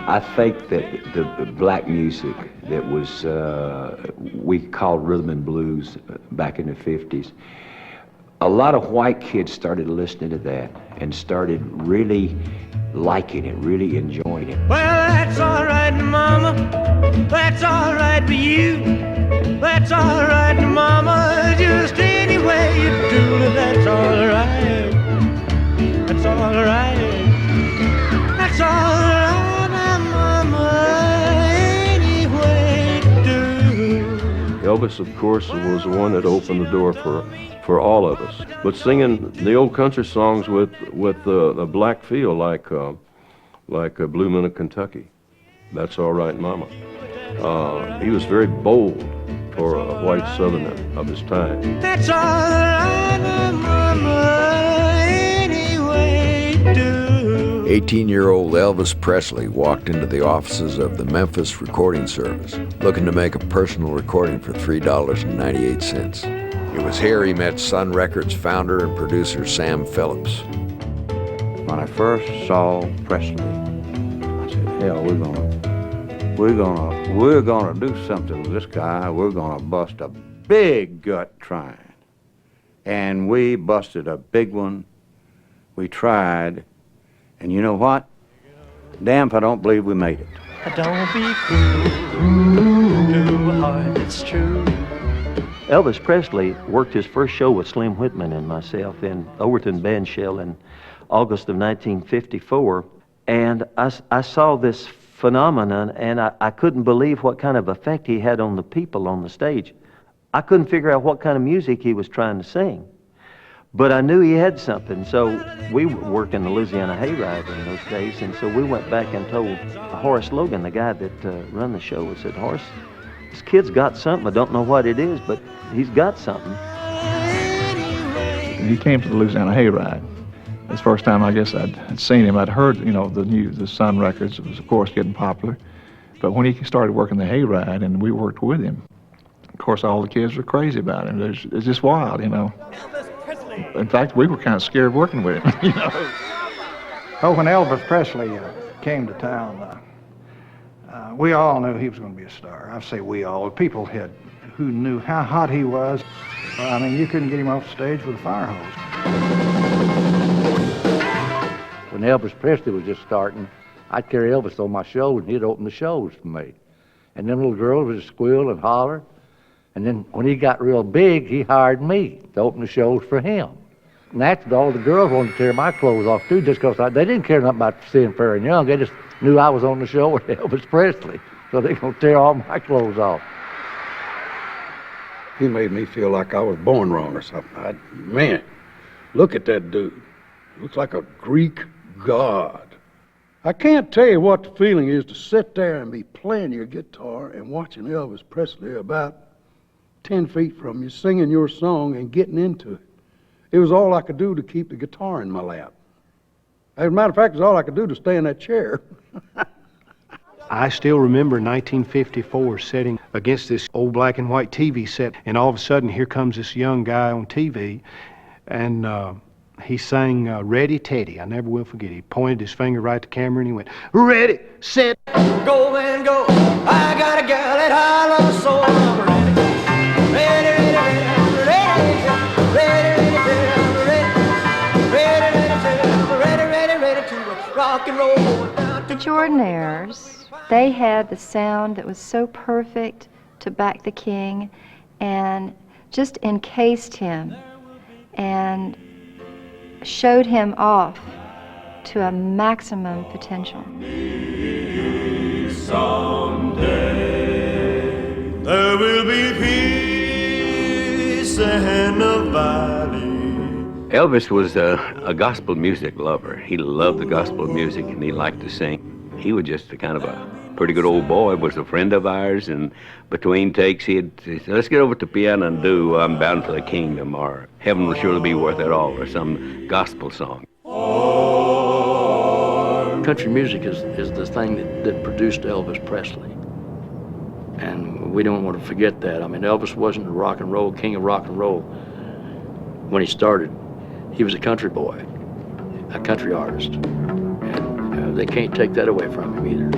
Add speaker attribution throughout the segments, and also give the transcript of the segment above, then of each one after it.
Speaker 1: I think that the black music that was, we called rhythm and blues back in the 50s, a lot of white kids started listening to that and started really liking it, really enjoying it.
Speaker 2: Well, that's all right, Mama. That's all right for you. That's all right, Mama. Just any way you do it, that's all right. That's all right. That's all right, Mama. Any way you do.
Speaker 3: Elvis, of course, was the one that opened the door for all of us. But singing the old country songs with a black feel, like Blue Moon of Kentucky, That's All Right, Mama. He was very bold for a white Southerner of his time.
Speaker 2: That's all right, Mama, any way you do.
Speaker 4: 18-year-old Elvis Presley walked into the offices of the Memphis Recording Service, looking to make a personal recording for $3.98. It was here he met Sun Records founder and producer Sam Phillips.
Speaker 5: When I first saw Presley, I said, hell, we're gonna do something with this guy. We're gonna bust a big gut trying. And we busted a big one. We tried. And you know what? Damn if I don't believe we made it.
Speaker 2: Don't be cruel to a heart that's true.
Speaker 6: Elvis Presley worked his first show with Slim Whitman and myself in Overton Bandshell in August of 1954. And I saw this phenomenon, and I couldn't believe what kind of effect he had on the people on the stage. I couldn't figure out what kind of music he was trying to sing. But I knew he had something, so we worked in the Louisiana Hayride in those days, and so we went back and told Horace Logan, the guy that run the show, we said, Horace, this kid's got something. I don't know what it is, but he's got something.
Speaker 7: He came to the Louisiana Hayride. It's the first time I guess I'd seen him. I'd heard, the Sun Records. It was, of course, getting popular. But when he started working the Hayride and we worked with him, of course, all the kids were crazy about him. It's just wild, In fact, we were kind of scared working with him,
Speaker 8: Oh, when Elvis Presley came to town, we all knew he was going to be a star. I say we all. People who knew how hot he was. I mean, you couldn't get him off the stage with a fire hose.
Speaker 9: When Elvis Presley was just starting, I'd carry Elvis on my shoulders, and he'd open the shows for me. And them little girls would squeal and holler. And then when he got real big, he hired me to open the shows for him. Naturally, all the girls wanted to tear my clothes off, too, just because they didn't care nothing about seeing Fair and Young. They just knew I was on the show with Elvis Presley. So they're going to tear all my clothes off.
Speaker 10: He made me feel like I was born wrong or something. Man, look at that dude. Looks like a Greek god. I can't tell you what the feeling is to sit there and be playing your guitar and watching Elvis Presley about 10 feet from you, singing your song and getting into it. It was all I could do to keep the guitar in my lap. As a matter of fact, it was all I could do to stay in that chair.
Speaker 11: I still remember 1954 sitting against this old black and white TV set, and all of a sudden here comes this young guy on TV, and he sang Ready Teddy. I never will forget. He pointed his finger right at the camera and he went, ready, set,
Speaker 2: Go and go. I got a gal that I love so. I'm ready, ready to rock and roll.
Speaker 12: The Jordanaires, they had the sound that was so perfect to back the king and just encased him and showed him off to a maximum potential.
Speaker 2: Someday there will be peace in the valley.
Speaker 1: Elvis was a gospel music lover. He loved the gospel music and he liked to sing. He was just a kind of a pretty good old boy, was a friend of ours, and between takes he'd say, let's get over to piano and do I'm Bound for the Kingdom, or Heaven Will Surely Be Worth It All, or some gospel song.
Speaker 13: Country music is the thing that produced Elvis Presley. And we don't want to forget that. I mean, Elvis wasn't the rock and roll, king of rock and roll when he started. He was a country boy, a country artist. And They can't take that away from him either.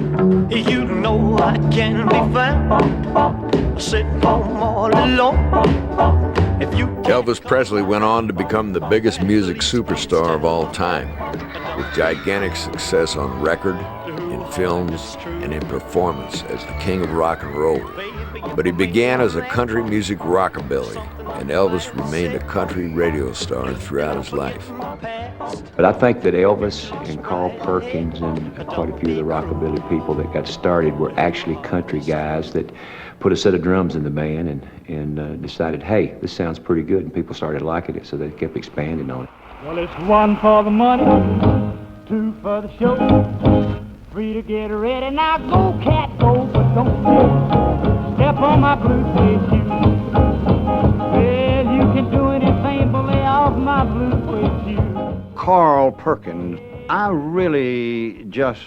Speaker 2: You know I can be found sitting home all alone. If you
Speaker 4: Elvis Presley went on to become the biggest music superstar of all time, with gigantic success on record, in films, and in performance as the king of rock and roll. But he began as a country music rockabilly, and Elvis remained a country radio star throughout his life.
Speaker 14: But I think that Elvis and Carl Perkins and quite a few of the rockabilly people that got started were actually country guys that put a set of drums in the band and decided, hey, this sounds pretty good, and people started liking it, so they kept expanding on it.
Speaker 2: Well, it's 1 for the money, 2 for the show, 3 to get ready. Now go, cat, go, but don't step on my blue suede shoe. Well, you can do anything but lay off my blue suede shoe.
Speaker 5: Carl Perkins, I really just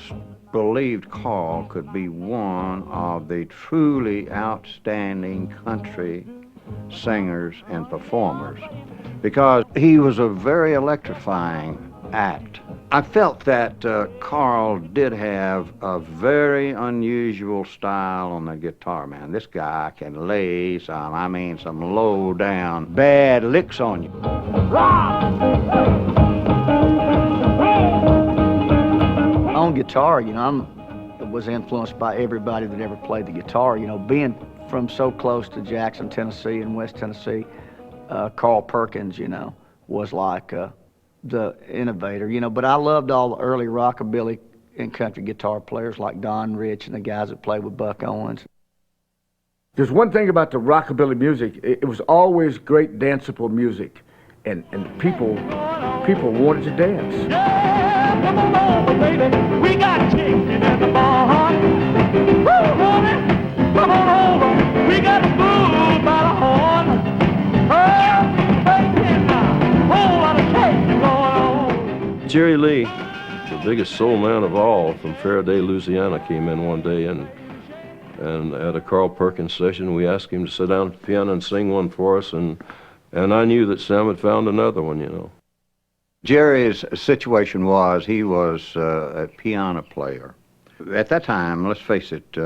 Speaker 5: believed Carl could be one of the truly outstanding country singers and performers because he was a very electrifying act. I felt that Carl did have a very unusual style on the guitar, man. This guy can lay some low down bad licks on you.
Speaker 15: On guitar, I was influenced by everybody that ever played the guitar. Being from so close to Jackson, Tennessee and West Tennessee, Carl Perkins, was like the innovator, but I loved all the early rockabilly and country guitar players like Don Rich and the guys that played with Buck Owens.
Speaker 16: There's one thing about the rockabilly music, it was always great danceable music, and people wanted to dance.
Speaker 2: Yeah, come on over, baby. We got chicken in the barn. Woo, honey, come on over. We got food by the horn. Oh, baby, now, whole lot of cake going on.
Speaker 3: Jerry Lee, the biggest soul man of all from Faraday, Louisiana, came in one day and at a Carl Perkins session, we asked him to sit down at the piano and sing one for us, and I knew that Sam had found another one,
Speaker 5: Jerry's situation was he was a piano player. At that time, let's face it,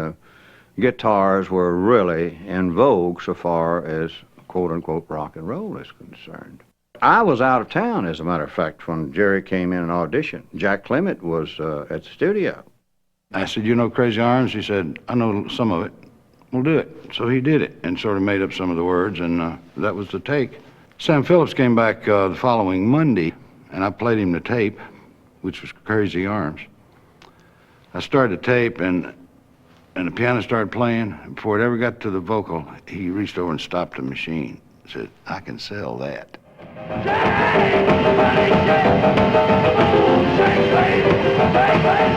Speaker 5: guitars were really in vogue so far as quote-unquote rock and roll is concerned. I was out of town, as a matter of fact, when Jerry came in and auditioned. Jack Clement was at the studio.
Speaker 11: I said, Crazy Arms? He said, I know some of it. We'll do it. So he did it and sort of made up some of the words, and that was the take. Sam Phillips came back the following Monday, and I played him the tape, which was Crazy Arms. I started the tape, and the piano started playing. Before it ever got to the vocal, he reached over and stopped the machine. Said, I can sell that.
Speaker 2: Shake, shake, shake, shake, shake, shake, shake.